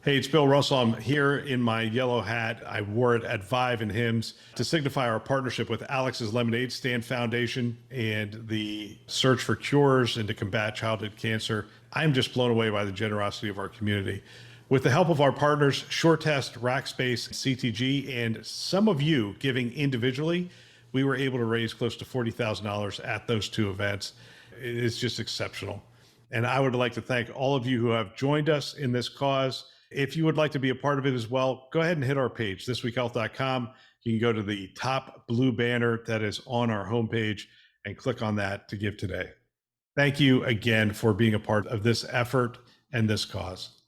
Hey, it's Bill Russell. I'm here in my yellow hat. I wore it at Vive and Hims to signify our partnership with Alex's Lemonade Stand Foundation and the search for cures and to combat childhood cancer. I'm just blown away by the generosity of our community. With the help of our partners, SureTest, Rackspace, CTG, and some of you giving individually, we were able to raise close to $40,000 at those two events. It is just exceptional. And I would like to thank all of you who have joined us in this cause. If you would like to be a part of it as well, go ahead and hit our page, thisweekhealth.com. You can go to the top blue banner that is on our homepage and click on that to give today. Thank you again for being a part of this effort and this cause.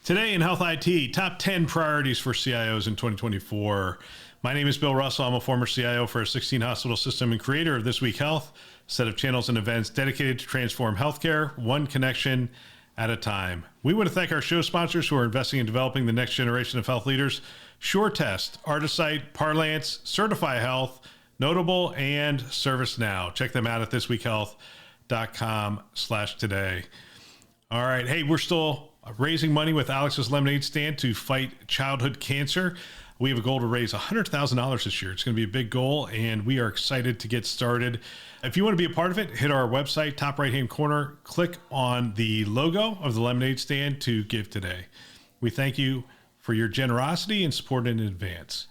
Today in Health IT, top 10 priorities for CIOs in 2024. My name is Bill Russell. I'm a former CIO for a 16-hospital system and creator of This Week Health, a set of channels and events dedicated to transform healthcare, one connection at a time. We want to thank our show sponsors who are investing in developing the next generation of health leaders: SureTest, Artisight, Parlance, Certify Health, Notable, and ServiceNow. Check them out at thisweekhealth.com/today. All right. Hey, we're still raising money with Alex's Lemonade Stand to fight childhood cancer. We have a goal to raise $100,000 this year. It's going to be a big goal, and we are excited to get started. If you want to be a part of it, hit our website, top right-hand corner, click on the logo of the Lemonade Stand to give today. We thank you for your generosity and support in advance.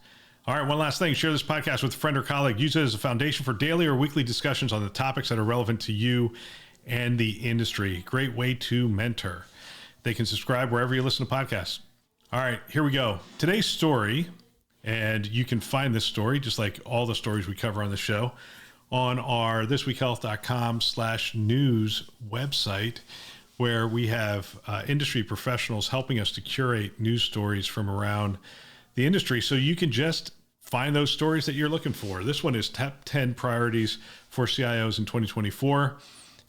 All right, one last thing. Share this podcast with a friend or colleague. Use it as a foundation for daily or weekly discussions on the topics that are relevant to you and the industry. Great way to mentor. They can subscribe wherever you listen to podcasts. All right, here we go. Today's story, and you can find this story, just like all the stories we cover on the show, on our thisweekhealth.com/news website, where we have industry professionals helping us to curate news stories from around the industry. So you can just find those stories that you're looking for. This one is top 10 priorities for CIOs in 2024.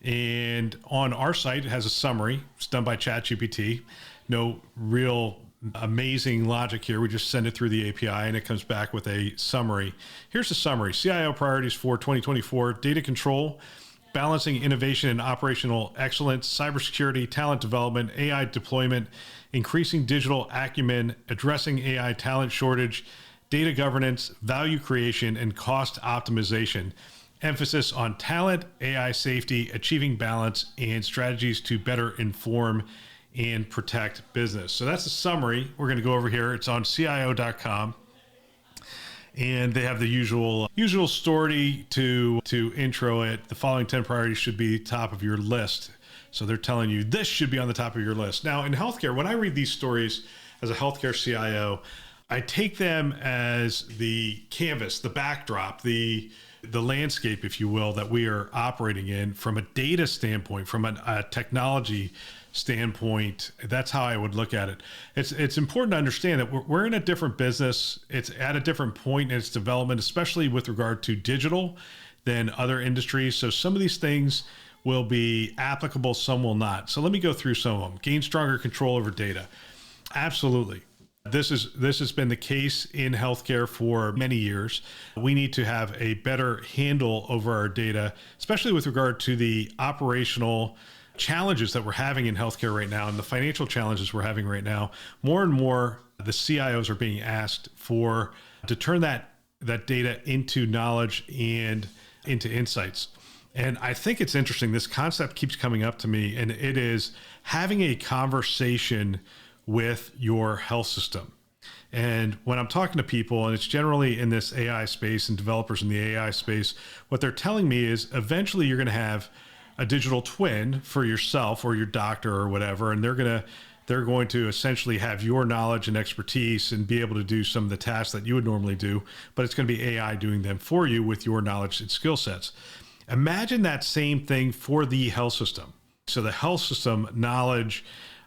And on our site, it has a summary. It's done by ChatGPT. No real amazing logic here. We just send it through the API and it comes back with a summary. Here's the summary. CIO priorities for 2024: data control, balancing innovation and operational excellence, cybersecurity, talent development, AI deployment, increasing digital acumen, addressing AI talent shortage, data governance, value creation, and cost optimization. Emphasis on talent, AI safety, achieving balance, and strategies to better inform and protect business. So that's a summary. We're going to go over here. It's on CIO.com. And they have the usual story to intro it. The following 10 priorities should be top of your list. So they're telling you this should be on the top of your list. Now, in healthcare, when I read these stories as a healthcare CIO, I take them as the canvas, the backdrop, the landscape, if you will, that we are operating in from a data standpoint, from a technology standpoint. That's how I would look at it. It's important to understand that we're in a different business. It's at a different point in its development, especially with regard to digital, than other industries. So some of these things will be applicable, some will not. So let me go through some of them. Gain stronger control over data. Absolutely. This has been the case in healthcare for many years. We need to have a better handle over our data, especially with regard to the operational challenges that we're having in healthcare right now and the financial challenges we're having right now. More and more, the CIOs are being asked to turn that data into knowledge and into insights. And I think it's interesting. This concept keeps coming up to me, and it is having a conversation with your health system. And when I'm talking to people, and it's generally in this AI space and developers in the AI space, what they're telling me is eventually you're going to have a digital twin for yourself or your doctor or whatever, and they're going to essentially have your knowledge and expertise and be able to do some of the tasks that you would normally do, but it's going to be AI doing them for you with your knowledge and skill sets. Imagine that same thing for the health system. So the health system knowledge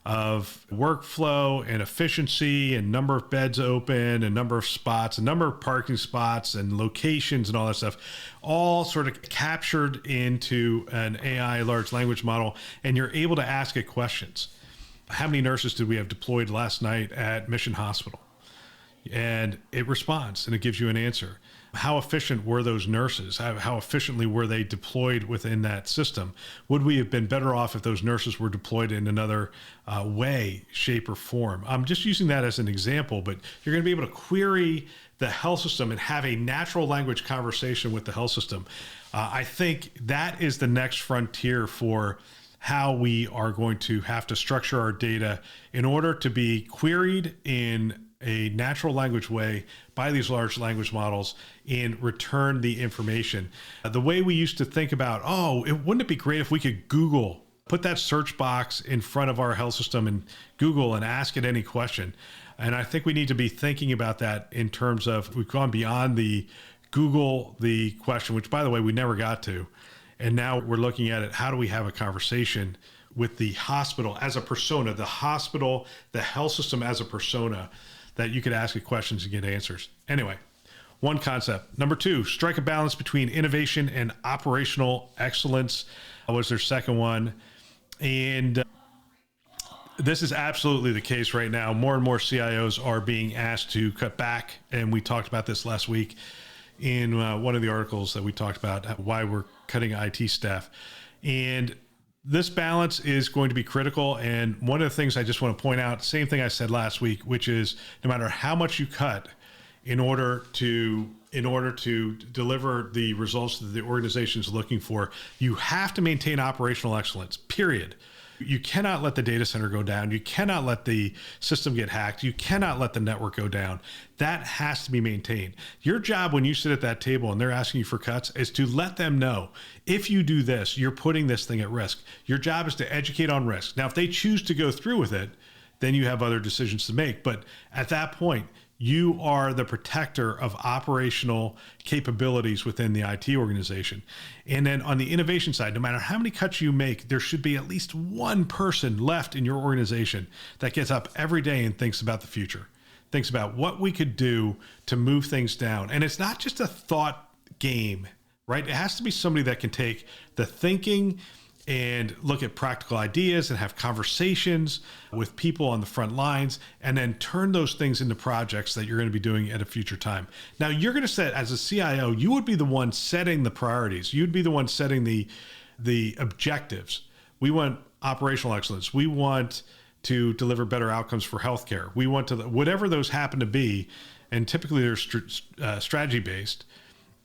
of workflow and efficiency and number of beds open and number of spots and number of parking spots and locations and all that stuff, all sort of captured into an AI large language model. And you're able to ask it questions. How many nurses did we have deployed last night at Mission Hospital? And it responds and it gives you an answer. How efficient were those nurses? How efficiently were they deployed within that system? Would we have been better off if those nurses were deployed in another way, shape, or form? I'm just using that as an example, but you're going to be able to query the health system and have a natural language conversation with the health system. I think that is the next frontier for how we are going to have to structure our data in order to be queried in a natural language way by these large language models and return the information. The way we used to think about, wouldn't it be great if we could put that search box in front of our health system and Google and ask it any question. And I think we need to be thinking about that in terms of, we've gone beyond the Google the question, which by the way, we never got to. And now we're looking at it. How do we have a conversation with the hospital as a persona, the hospital, the health system as a persona, that you could ask it questions and get answers? Anyway, one concept. Number 2, strike a balance between innovation and operational excellence was their second one. And this is absolutely the case right now. More and more CIOs are being asked to cut back. And we talked about this last week in one of the articles that we talked about, why we're cutting IT staff. And this balance is going to be critical. And one of the things I just want to point out, same thing I said last week, which is no matter how much you cut in order to deliver the results that the organization is looking for, you have to maintain operational excellence, period. You cannot let the data center go down. You cannot let the system get hacked. You cannot let the network go down. That has to be maintained. Your job when you sit at that table and they're asking you for cuts is to let them know, if you do this, you're putting this thing at risk. Your job is to educate on risk. Now, if they choose to go through with it, then you have other decisions to make. But at that point, you are the protector of operational capabilities within the IT organization. And then on the innovation side, no matter how many cuts you make, there should be at least one person left in your organization that gets up every day and thinks about the future, thinks about what we could do to move things down. And it's not just a thought game, right? It has to be somebody that can take the thinking and look at practical ideas and have conversations with people on the front lines, and then turn those things into projects that you're going to be doing at a future time. Now, you're going to set, as a CIO, you would be the one setting the priorities. You'd be the one setting the objectives. We want operational excellence. We want to deliver better outcomes for healthcare. We want to, whatever those happen to be, and typically they're strategy based.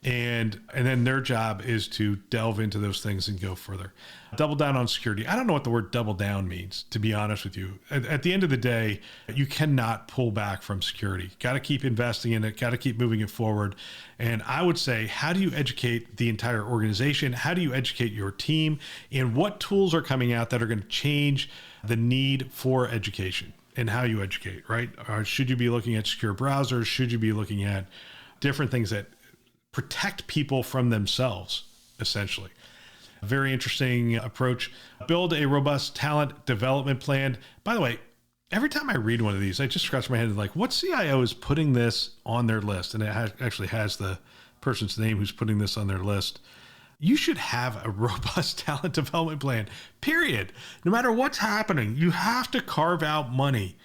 And then their job is to delve into those things and go further. Double down on security. I don't know what the word double down means, to be honest with you. At the end of the day, you cannot pull back from security. Got to keep investing in it, got to keep moving it forward. And I would say, how do you educate the entire organization? How do you educate your team? And what tools are coming out that are going to change the need for education and how you educate, right? Or should you be looking at secure browsers? Should you be looking at different things that protect people from themselves, essentially? A very interesting approach. Build a robust talent development plan. By the way, every time I read one of these, I just scratch my head and like, what CIO is putting this on their list? And it actually has the person's name who's putting this on their list. You should have a robust talent development plan, period. No matter what's happening, you have to carve out money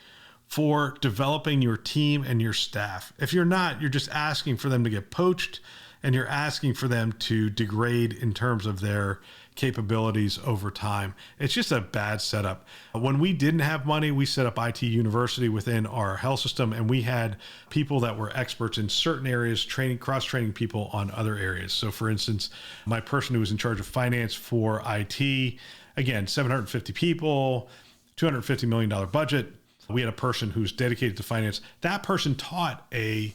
for developing your team and your staff. If you're not, you're just asking for them to get poached, and you're asking for them to degrade in terms of their capabilities over time. It's just a bad setup. When we didn't have money, we set up IT University within our health system, and we had people that were experts in certain areas, cross-training people on other areas. So for instance, my person who was in charge of finance for IT, again, 750 people, $250 million budget. We had a person who's dedicated to finance. That person taught a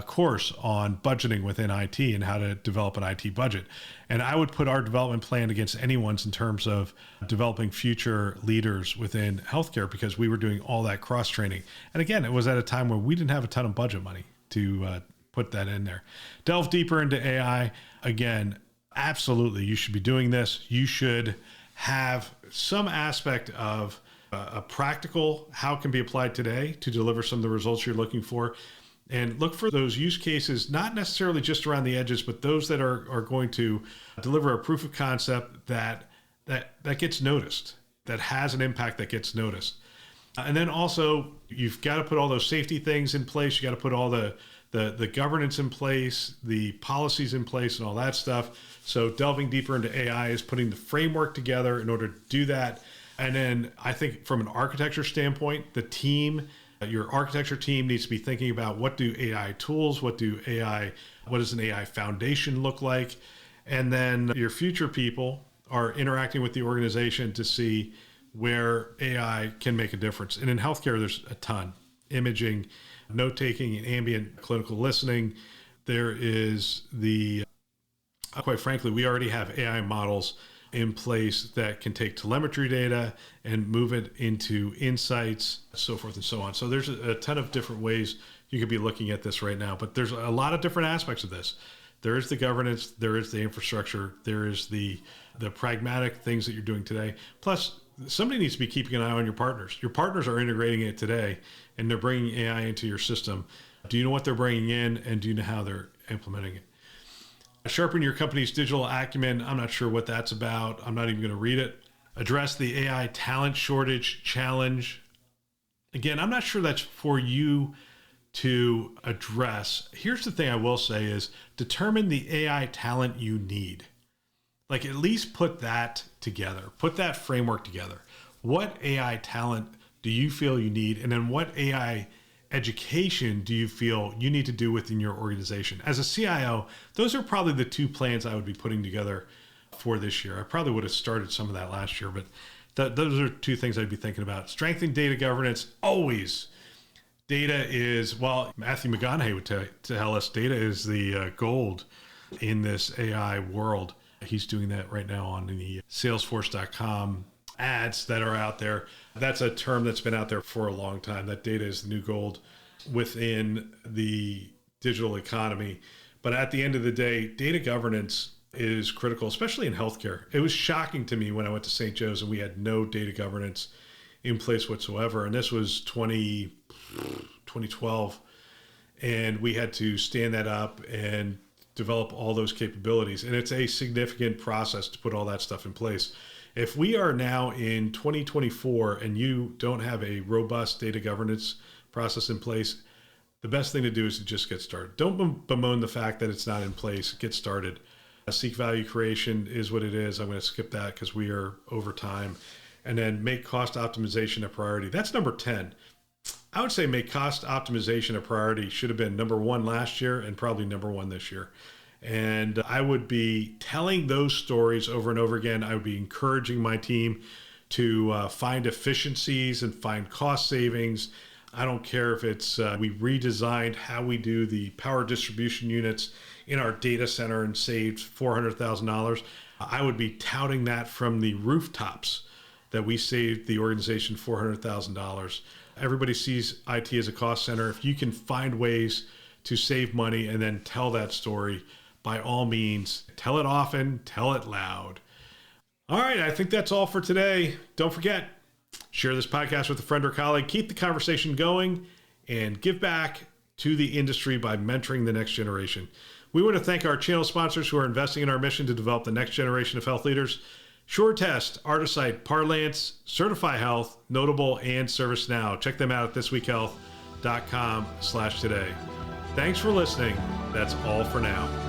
course on budgeting within IT and how to develop an IT budget. And I would put our development plan against anyone's in terms of developing future leaders within healthcare, because we were doing all that cross training. And again, it was at a time where we didn't have a ton of budget money to put that in there. Delve deeper into AI. Again, absolutely, you should be doing this. You should have some aspect of a practical, how it can be applied today to deliver some of the results you're looking for. And look for those use cases, not necessarily just around the edges, but those that are going to deliver a proof of concept that gets noticed, that has an impact that gets noticed. And then also, you've got to put all those safety things in place. You got to put all the the governance in place, the policies in place, and all that stuff. So delving deeper into AI is putting the framework together in order to do that. And then I think from an architecture standpoint, the team, your architecture team needs to be thinking about what do AI tools, what does an AI foundation look like? And then your future people are interacting with the organization to see where AI can make a difference. And in healthcare, there's a ton. Imaging, note-taking, and ambient clinical listening. There is quite frankly, we already have AI models in place that can take telemetry data and move it into insights, so forth and so on. So there's a ton of different ways you could be looking at this right now, but there's a lot of different aspects of this. There is the governance, there is the infrastructure, there is the pragmatic things that you're doing today. Plus, somebody needs to be keeping an eye on your partners. Your partners are integrating it today, and they're bringing AI into your system. Do you know what they're bringing in, and do you know how they're implementing it? Sharpen your company's digital acumen. I'm not sure what that's about. I'm not even going to read it. Address the AI talent shortage challenge. Again, I'm not sure that's for you to address. Here's the thing I will say is determine the AI talent you need. Like at least put that together. Put that framework together. What AI talent do you feel you need? And then what AI education do you feel you need to do within your organization? As a CIO, those are probably the two plans I would be putting together for this year. I probably would have started some of that last year, but those are two things I'd be thinking about. Strengthening data governance, always. Data is, well, Matthew McConaughey would tell us data is the gold in this AI world. He's doing that right now on the Salesforce.com ads that are out there. That's a term that's been out there for a long time, that data is the new gold within the digital economy. But at the end of the day, data governance is critical, especially in healthcare. It was shocking to me when I went to St. Joe's and we had no data governance in place whatsoever. And this was 2012. And we had to stand that up and develop all those capabilities. And it's a significant process to put all that stuff in place. If we are now in 2024 and you don't have a robust data governance process in place, the best thing to do is to just get started. Don't bemoan the fact that it's not in place. Get started. Seek value creation is what it is. I'm going to skip that because we are over time. And then make cost optimization a priority. That's number 10. I would say make cost optimization a priority. Should have been number 1 last year and probably number 1 this year. And I would be telling those stories over and over again. I would be encouraging my team to find efficiencies and find cost savings. I don't care if it's we redesigned how we do the power distribution units in our data center and saved $400,000. I would be touting that from the rooftops that we saved the organization $400,000. Everybody sees IT as a cost center. If you can find ways to save money and then tell that story, by all means, tell it often, tell it loud. All right, I think that's all for today. Don't forget, share this podcast with a friend or colleague. Keep the conversation going and give back to the industry by mentoring the next generation. We want to thank our channel sponsors who are investing in our mission to develop the next generation of health leaders. SureTest, Artisight, Parlance, Certify Health, Notable, and ServiceNow. Check them out at thisweekhealth.com/today. Thanks for listening. That's all for now.